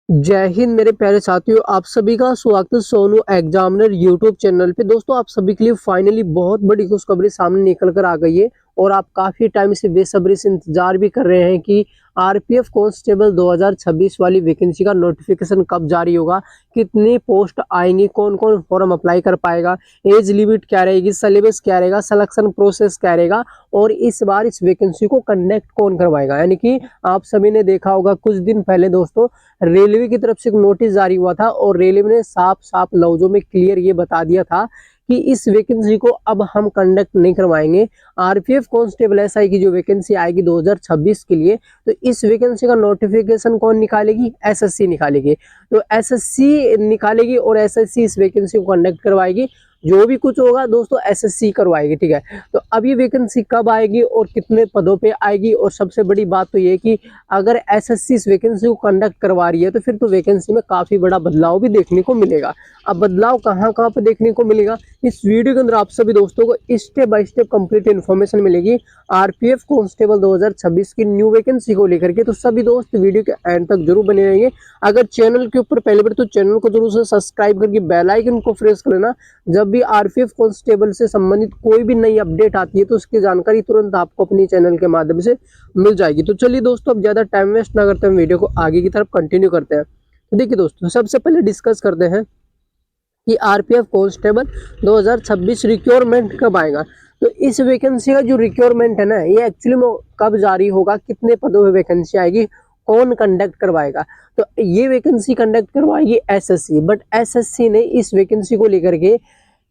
जय हिंद मेरे प्यारे साथियों, आप सभी का स्वागत है सोनू एग्जामिनर यूट्यूब चैनल पे। दोस्तों, आप सभी के लिए फाइनली बहुत बड़ी खुशखबरी सामने निकल कर आ गई है और आप काफ़ी टाइम से बेसब्री से इंतजार भी कर रहे हैं कि आरपीएफ कांस्टेबल 2026 वाली वैकेंसी का नोटिफिकेशन कब जारी होगा, कितनी पोस्ट आएंगी, कौन कौन फॉर्म अप्लाई कर पाएगा, एज लिमिट क्या रहेगी, सिलेबस क्या रहेगा, सिलेक्शन प्रोसेस क्या रहेगा और इस बार इस वैकेंसी को कंडक्ट कौन करवाएगा। यानी कि आप सभी ने देखा होगा कुछ दिन पहले दोस्तों रेलवे की तरफ से एक नोटिस जारी हुआ था और रेलवे ने साफ साफ लफ्जों में क्लियर ये बता दिया था कि इस वैकेंसी को अब हम कंडक्ट नहीं करवाएंगे। आरपीएफ कांस्टेबल एसआई की जो वैकेंसी आएगी 2026 के लिए, तो इस वैकेंसी का नोटिफिकेशन कौन निकालेगी? एसएससी निकालेगी। तो एसएससी निकालेगी और एसएससी इस वैकेंसी को कंडक्ट करवाएगी। जो भी कुछ होगा दोस्तों एसएससी करवाएगी, ठीक है। तो अब ये वैकेंसी कब आएगी और कितने पदों पे आएगी, और सबसे बड़ी बात तो ये कि अगर एसएससी इस वैकेंसी को कंडक्ट करवा रही है तो फिर तो वैकेंसी में काफी बड़ा बदलाव भी देखने को मिलेगा। अब बदलाव कहाँ कहाँ पे देखने को मिलेगा, इस वीडियो के अंदर आप सभी दोस्तों को step by step complete information मिलेगी आरपीएफ कांस्टेबल 2026 की न्यू वैकेंसी को लेकर के। तो सभी दोस्त वीडियो के एंड तक जरूर बने रहिए। अगर चैनल के ऊपर पहले बार तो चैनल को जरूर से सब्सक्राइब करके बेल आइकन को प्रेस कर लेना। जब भी आरपीएफ कांस्टेबल से संबंधित कोई भी नई अपडेट आती है तो उसकी जानकारी तुरंत आपको अपनी चैनल के माध्यम से मिल जाएगी। तो चलिए दोस्तों, अब ज्यादा टाइम वेस्ट ना करते हैं, वीडियो को आगे की तरफ कंटिन्यू करते हैं। तो देखिए दोस्तों, सबसे पहले डिस्कस करते हैं कि आरपीएफ कांस्टेबल 2026 रिक्वायरमेंट कब आएगा। तो इस वैकेंसी का जो रिक्वायरमेंट है ना, ये एक्चुअली में कब जारी होगा, कितने पदों में वैकेंसी आएगी, कौन कंडक्ट करवाएगा। तो ये वैकेंसी कंडक्ट करवाएगी एसएससी, बट एसएससी ने इस वैकेंसी को लेकर के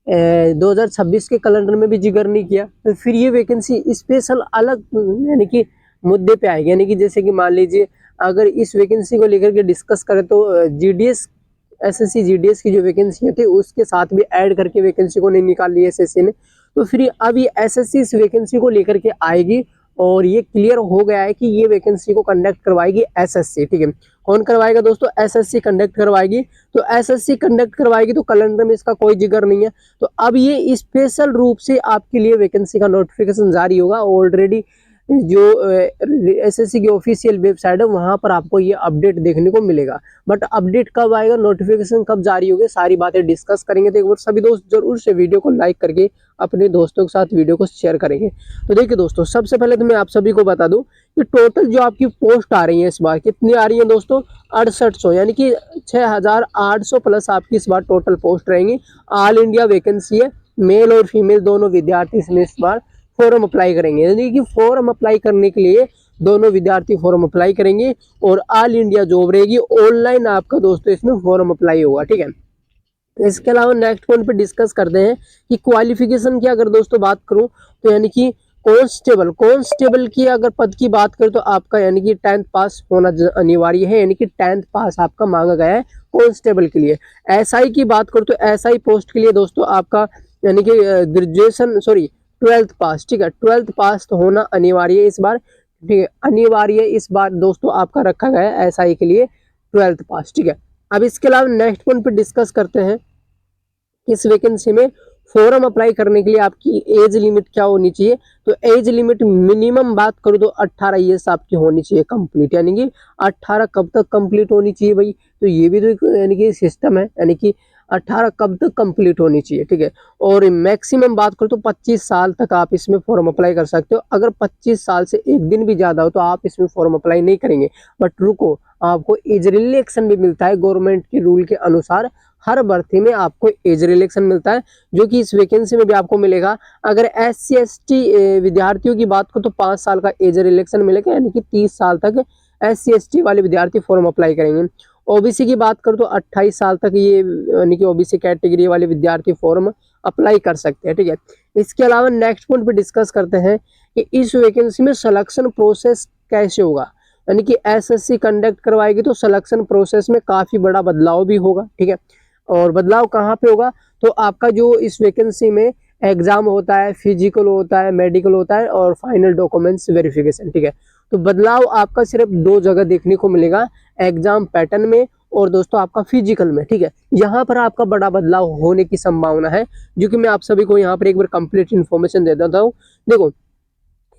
2026 के कैलेंडर में भी जिक्र नहीं किया। तो फिर ये वैकेंसी स्पेशल अलग यानी कि मुद्दे पे आएगी। यानी कि जैसे कि मान लीजिए अगर इस वैकेंसी को लेकर के डिस्कस करें तो जीडीएस एसएससी जीडीएस की जो वैकेंसी थी उसके साथ भी ऐड करके वैकेंसी को नहीं निकाल ली एसएससी ने। तो फिर अब ये एसएससी इस वैकेंसी को लेकर के आएगी और ये क्लियर हो गया है कि ये वैकेंसी को कंडक्ट करवाएगी एसएससी, ठीक है। कौन करवाएगा दोस्तों? एसएससी कंडक्ट करवाएगी। तो एसएससी कंडक्ट करवाएगी तो कैलेंडर में इसका कोई जिक्र नहीं है। तो अब ये स्पेशल रूप से आपके लिए वैकेंसी का नोटिफिकेशन जारी होगा। ऑलरेडी जो एसएससी की ऑफिशियल वेबसाइट है वहां पर आपको ये अपडेट देखने को मिलेगा। बट अपडेट कब आएगा, नोटिफिकेशन कब जारी होगी, सारी बातें डिस्कस करेंगे। तो एक बार सभी दोस्त जरूर से वीडियो को लाइक करके अपने दोस्तों के साथ वीडियो को शेयर करेंगे। तो देखिए दोस्तों, सबसे पहले तो मैं आप सभी को बता दूं कि टोटल जो आपकी पोस्ट आ रही है इस बार कितनी आ रही है दोस्तों? 6800, यानी कि 6800 प्लस आपकी इस बार टोटल पोस्ट रहेंगी। ऑल इंडिया वैकेंसी है, मेल और फीमेल दोनों विद्यार्थी इसमें इस बार फॉर्म अप्लाई करेंगे। यानी कि फॉर्म अप्लाई करने के लिए दोनों विद्यार्थी फॉर्म अप्लाई करेंगे और ऑल इंडिया जॉब रहेगी। ऑनलाइन आपका दोस्तों इसमें फॉर्म अप्लाई होगा, ठीक है। इसके अलावा नेक्स्ट पॉइंट पे डिस्कस करते हैं कि क्वालिफिकेशन की अगर दोस्तों बात करूं तो यानी कि कांस्टेबल की अगर पद की बात करें तो आपका यानी कि 10th पास होना अनिवार्य है। यानी कि 10th पास आपका मांगा गया है कांस्टेबल के लिए। एसआई की बात करूं तो एसआई पोस्ट के लिए दोस्तों आपका यानी कि ग्रेजुएशन 12th पास, ठीक है। 12th पास तो होना अनिवार्य है इस बार, ठीक है, अनिवार्य इस बार दोस्तों आपका रखा गया है एसआई के लिए 12th पास, ठीक है। अब इसके अलावा नेक्स्ट पॉइंट पे डिस्कस करते हैं इस वैकेंसी में फॉर्म अप्लाई करने के लिए आपकी एज लिमिट क्या होनी चाहिए। तो एज लिमिट मिनिमम बात करूँ तो 18 ईयर्स आपकी होनी चाहिए कंप्लीट। यानी कि 18 कब तक कंप्लीट होनी चाहिए भाई? तो ये भी तो यानी कि सिस्टम है, यानी कि 18 कब तक कंप्लीट होनी चाहिए, ठीक है। और मैक्सिमम बात करो तो 25 साल तक आप इसमें फॉर्म अप्लाई कर सकते हो। अगर 25 साल से एक दिन भी ज़्यादा हो तो आप इसमें फॉर्म अप्लाई नहीं करेंगे। बट रुको, आपको एज रिलैक्सेशन भी मिलता है गवर्नमेंट के रूल के अनुसार। हर भर्ती में आपको एज रिलैक्सेशन मिलता है, जो कि इस वैकेंसी में भी आपको मिलेगा। अगर SC ST विद्यार्थियों की बात करो तो 5 साल का एज रिलैक्सेशन मिलेगा, यानी कि 30 साल तक SC ST वाले विद्यार्थी फॉर्म अप्लाई करेंगे। ओबीसी की बात करो तो 28 साल तक ये यानी कि ओबीसी कैटेगरी वाले विद्यार्थी फॉर्म अप्लाई कर सकते हैं, ठीक है। इसके अलावा नेक्स्ट पॉइंट पे डिस्कस करते हैं कि इस वैकेंसी में सिलेक्शन प्रोसेस कैसे होगा। यानी कि एसएससी कंडक्ट करवाएगी तो सिलेक्शन प्रोसेस में काफी बड़ा बदलाव भी होगा, ठीक है। और बदलाव कहाँ पे होगा? तो आपका जो इस वैकेंसी में एग्जाम होता है, फिजिकल होता है, मेडिकल होता है और फाइनल डॉक्यूमेंट्स वेरिफिकेशन, ठीक है। तो बदलाव आपका सिर्फ 2 जगह देखने को मिलेगा, एग्जाम पैटर्न में और दोस्तों आपका फिजिकल में, ठीक है। यहाँ पर आपका बड़ा बदलाव होने की संभावना है, जो कि मैं आप सभी को यहाँ पर एक बार कंप्लीट इन्फॉर्मेशन दे देता हूँ। देखो,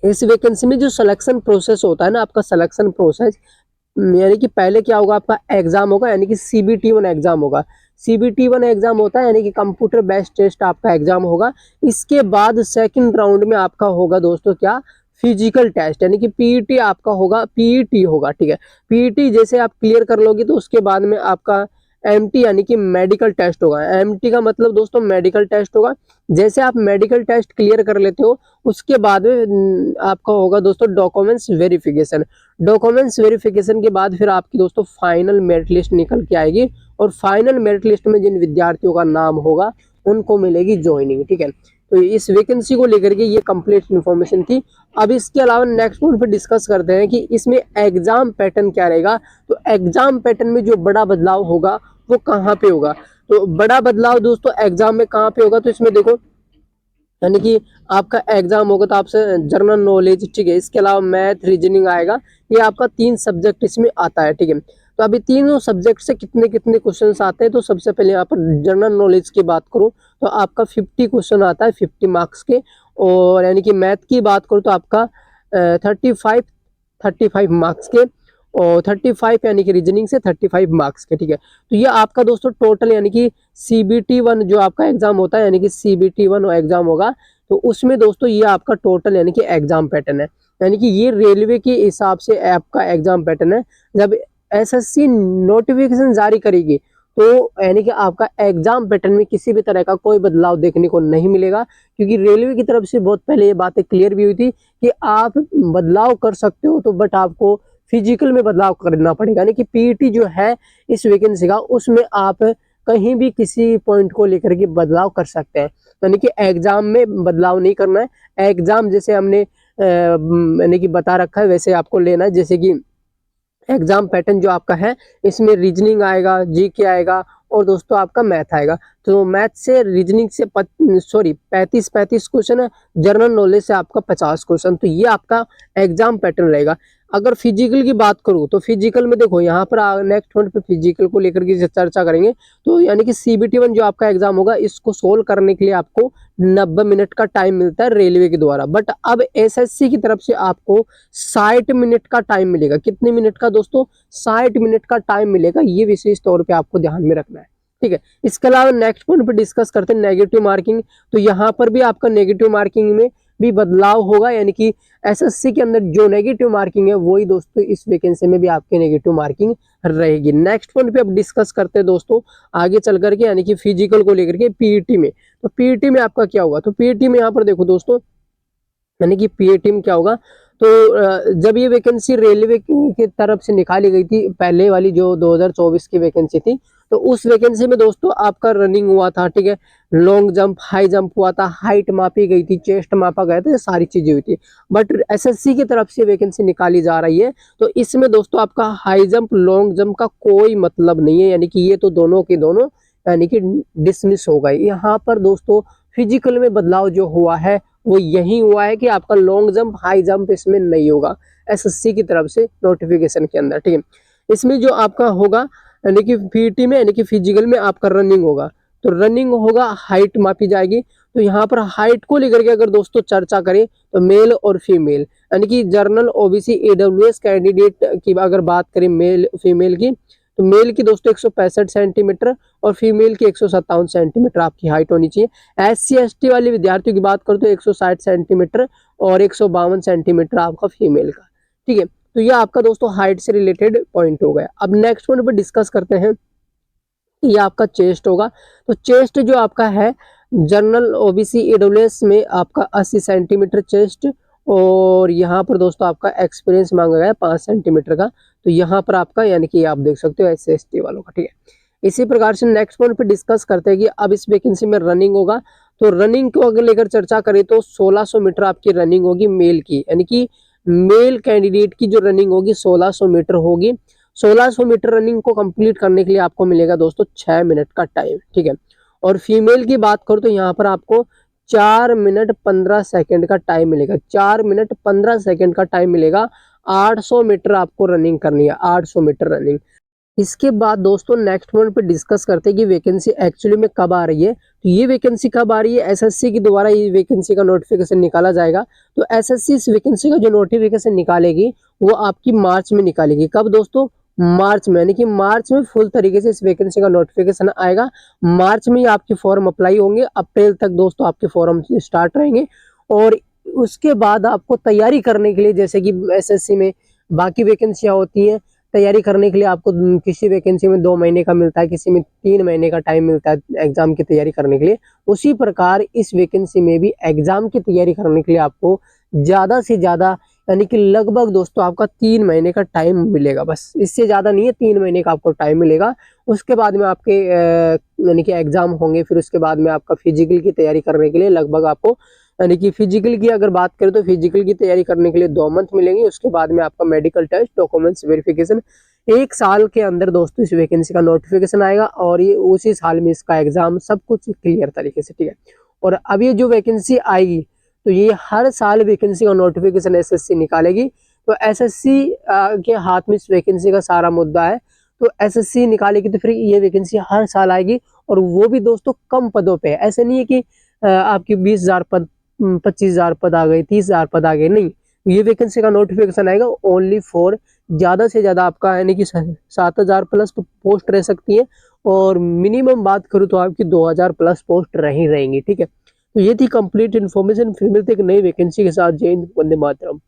इस वैकेंसी में जो सिलेक्शन प्रोसेस होता है ना, आपका सिलेक्शन प्रोसेस यानी कि पहले क्या होगा, आपका एग्जाम होगा यानी कि CBT1 एग्जाम होगा। CBT1 एग्जाम होता है यानी कि कंप्यूटर बेस्ड टेस्ट आपका एग्जाम होगा। इसके बाद सेकंड राउंड में आपका होगा दोस्तों क्या, फिजिकल टेस्ट यानी कि PET आपका होगा, PET होगा, ठीक है। PET जैसे आप क्लियर कर लोगे तो उसके बाद में आपका MT यानी कि मेडिकल टेस्ट होगा। MT का मतलब दोस्तों मेडिकल टेस्ट होगा। जैसे आप मेडिकल टेस्ट क्लियर कर लेते हो उसके बाद में आपका होगा दोस्तों डॉक्यूमेंट्स वेरिफिकेशन। डॉक्यूमेंट्स वेरिफिकेशन के बाद फिर आपकी दोस्तों फाइनल मेरिट लिस्ट निकल के आएगी, और फाइनल मेरिट लिस्ट में जिन विद्यार्थियों का नाम होगा उनको मिलेगी ज्वाइनिंग, ठीक है। तो इस वैकेंसी को लेकर के ये कंप्लीट इन्फॉर्मेशन थी। अब इसके अलावा नेक्स्ट पॉइंट पे डिस्कस करते हैं कि इसमें एग्जाम पैटर्न क्या रहेगा। तो एग्जाम पैटर्न में जो बड़ा बदलाव होगा वो कहाँ पे होगा। तो बड़ा बदलाव दोस्तों एग्जाम में कहाँ पे होगा, तो इसमें देखो यानी कि आपका एग्जाम होगा तो आपसे जनरल नॉलेज, ठीक है, इसके अलावा मैथ रीजनिंग आएगा। ये आपका 3 सब्जेक्ट इसमें आता है, ठीक है। तो अभी तीनों सब्जेक्ट से कितने कितने क्वेश्चंस आते हैं, तो सबसे पहले यहाँ पर जनरल नॉलेज की बात करूँ तो आपका 50 क्वेश्चन आता है 50 मार्क्स के। और यानी कि मैथ की बात करूँ तो आपका 35 मार्क्स के, और 35 यानी कि रीजनिंग से 35 मार्क्स के, ठीक है। तो ये आपका दोस्तों टोटल यानी कि CBT1 जो आपका एग्जाम होता है यानी कि CBT1 एग्जाम होगा, तो उसमें दोस्तों ये आपका टोटल यानी कि एग्जाम पैटर्न है। यानी कि ये रेलवे के हिसाब से आपका एग्जाम पैटर्न है। जब SSC नोटिफिकेशन जारी करेगी तो यानी कि आपका एग्जाम पैटर्न में किसी भी तरह का कोई बदलाव देखने को नहीं मिलेगा, क्योंकि रेलवे की तरफ से बहुत पहले ये बातें क्लियर भी हुई थी कि आप बदलाव कर सकते हो, तो बट आपको फिजिकल में बदलाव करना पड़ेगा। यानी कि PET जो है इस वैकेंसी का, उसमें आप कहीं भी किसी पॉइंट को लेकर के बदलाव कर सकते हैं। यानी कि एग्जाम में बदलाव नहीं करना है। एग्जाम जैसे हमने यानी कि बता रखा है वैसे आपको लेना है। जैसे कि एग्जाम पैटर्न जो आपका है इसमें रीजनिंग आएगा, GK आएगा, और दोस्तों आपका मैथ आएगा। तो मैथ से रीजनिंग से 35 क्वेश्चन है, जनरल नॉलेज से आपका 50 क्वेश्चन। तो ये आपका एग्जाम पैटर्न रहेगा। अगर फिजिकल की बात करूँ तो फिजिकल में देखो यहाँ पर नेक्स्ट पॉइंट पे फिजिकल को लेकर के चर्चा करेंगे। तो यानी कि CBT1 जो आपका एग्जाम होगा इसको सोल्व करने के लिए आपको 90 मिनट का टाइम मिलता है रेलवे के द्वारा। बट अब SSC की तरफ से आपको 60 मिनट का टाइम मिलेगा। कितने मिनट का दोस्तों, 60 मिनट का टाइम मिलेगा। ये विशेष तौर पे आपको ध्यान में रखना है, ठीक है। इसके अलावा नेक्स्ट पॉइंट पे डिस्कस करते हैं नेगेटिव मार्किंग। तो यहाँ पर भी आपका नेगेटिव मार्किंग में भी बदलाव होगा। यानी कि SSC के अंदर जो नेगेटिव मार्किंग है वही दोस्तों इस वैकेंसी में भी आपकी नेगेटिव मार्किंग रहेगी। नेक्स्ट पॉइंट पे अब डिस्कस करते हैं दोस्तों आगे चल करके, यानी कि फिजिकल को लेकर के PET में। तो PET में आपका क्या होगा, तो PET में यहाँ पर देखो दोस्तों यानी कि PET में क्या होगा। तो जब ये वैकेंसी रेलवे की तरफ से निकाली गई थी, पहले वाली जो 2024 की वैकेंसी थी, तो उस वैकेंसी में दोस्तों आपका रनिंग हुआ था, ठीक है, लॉन्ग जंप, हाई जंप हुआ था, हाइट मापी गई थी, चेस्ट मापा गया था, ये सारी चीजें हुई थी। बट SSC की तरफ से वैकेंसी निकाली जा रही है, तो इसमें दोस्तों आपका हाई जंप, लॉन्ग जंप का कोई मतलब नहीं है। यानी कि ये तो दोनों के दोनों यानी कि डिसमिस हो गए। यहाँ पर दोस्तों फिजिकल में बदलाव जो हुआ है वो यही हुआ है कि आपका लॉन्ग जंप, हाई जंप इसमें नहीं होगा SSC की तरफ से नोटिफिकेशन के अंदर, ठीक है। इसमें जो आपका होगा यानी कि PET में यानी कि फिजिकल में आपका रनिंग होगा। तो रनिंग होगा, हाइट मापी जाएगी। तो यहाँ पर हाइट को लेकर के अगर दोस्तों चर्चा करें तो मेल और फीमेल यानी कि जर्नल OBC AWS कैंडिडेट की अगर बात करें मेल फीमेल की, तो मेल की दोस्तों 165 सेंटीमीटर और फीमेल की 157 सेंटीमीटर आपकी हाइट होनी चाहिए। SC ST वाले विद्यार्थियों की बात करो तो 160 सेंटीमीटर और 152 सेंटीमीटर आपका फीमेल का, ठीक है। तो ये आपका दोस्तों हाइट से रिलेटेड पॉइंट हो गया। अब नेक्स्ट पॉइंट पर डिस्कस करते हैं, ये आपका चेस्ट होगा। तो चेस्ट जो आपका है जनरल OBC AWS में आपका 80 सेंटीमीटर चेस्ट, और यहाँ पर दोस्तों आपका एक्सपीरियंस मांगा गया है 5 सेंटीमीटर का। तो यहाँ पर आपका यानी कि आप देख सकते हो SC ST वालों का, ठीक है। इसी प्रकार से नेक्स्ट पॉइंट पे डिस्कस करते हैं कि अब इस वैकेंसी में रनिंग होगा। तो रनिंग को अगर लेकर चर्चा करें तो 1600 मीटर आपकी रनिंग होगी मेल की, यानी कि मेल कैंडिडेट की जो रनिंग होगी 1600 मीटर होगी। 1600 मीटर रनिंग को कंप्लीट करने के लिए आपको मिलेगा दोस्तों 6 मिनट का टाइम, ठीक है। और फीमेल की बात करो तो यहाँ पर आपको 4 मिनट 15 सेकंड का टाइम मिलेगा। 4 मिनट 15 सेकंड का टाइम मिलेगा। 800 मीटर आपको रनिंग करनी है, 800 मीटर रनिंग। इसके बाद दोस्तों नेक्स्ट पॉइंट पे डिस्कस करते हैं कि वैकेंसी एक्चुअली में कब आ रही है। तो ये वैकेंसी कब आ रही है, एसएससी के द्वारा ये वैकेंसी का नोटिफिकेशन निकाला जाएगा। तो एसएससी इस वैकेंसी का जो नोटिफिकेशन निकालेगी वो आपकी मार्च में निकालेगी। कब दोस्तों, मार्च में, यानी कि मार्च में फुल तरीके से इस वैकेंसी का नोटिफिकेशन आएगा। मार्च में ही आपके फॉर्म अप्लाई होंगे, अप्रैल तक दोस्तों आपके फॉर्म स्टार्ट रहेंगे। और उसके बाद आपको तैयारी करने के लिए, जैसे कि एसएससी में बाकी वैकेंसियां होती हैं, तैयारी करने के लिए आपको किसी वैकेंसी में 2 महीने का मिलता है, किसी में 3 महीने का टाइम मिलता है एग्जाम की तैयारी करने के लिए। उसी प्रकार इस वैकेंसी में भी एग्जाम की तैयारी करने के लिए आपको ज़्यादा से ज़्यादा, यानी कि लगभग दोस्तों आपका 3 महीने का टाइम मिलेगा। बस इससे ज़्यादा नहीं है, 3 महीने का आपको टाइम मिलेगा। उसके बाद में आपके यानी कि एग्जाम होंगे। फिर उसके बाद में आपका फिजिकल की तैयारी करने के लिए लगभग आपको, यानी कि फिजिकल की अगर बात करें तो फिजिकल की तैयारी करने के लिए 2 मंथ मिलेंगे। उसके बाद में आपका मेडिकल टेस्ट, डॉक्यूमेंट्स वेरिफिकेशन, 1 साल के अंदर दोस्तों इस वैकेंसी का नोटिफिकेशन आएगा और ये उसी साल में इसका एग्जाम सब कुछ क्लियर तरीके से, ठीक है। और अब ये जो वैकेंसी आएगी तो ये हर साल वैकेंसी का नोटिफिकेशन एसएससी निकालेगी। तो एसएससी के हाथ में इस वैकेंसी का सारा मुद्दा है। तो एसएससी निकालेगी तो फिर ये वैकेंसी हर साल आएगी, और वो भी दोस्तों कम पदों पे है। ऐसे नहीं है कि आपकी 20,000 पद, 25,000 पद आ गए, 30,000 पद आ गए, नहीं। ये वैकेंसी का नोटिफिकेशन आएगा ओनली फॉर, ज्यादा से ज्यादा आपका यानी कि 7,000 प्लस पोस्ट रह सकती है, और मिनिमम बात करूँ तो आपकी 2,000 प्लस पोस्ट रही रहेंगी, ठीक है। तो ये थी कंप्लीट इन्फॉर्मेशन। फिर मिलते एक नई वैकेंसी के साथ। जय हिंद, वंदे मातरम।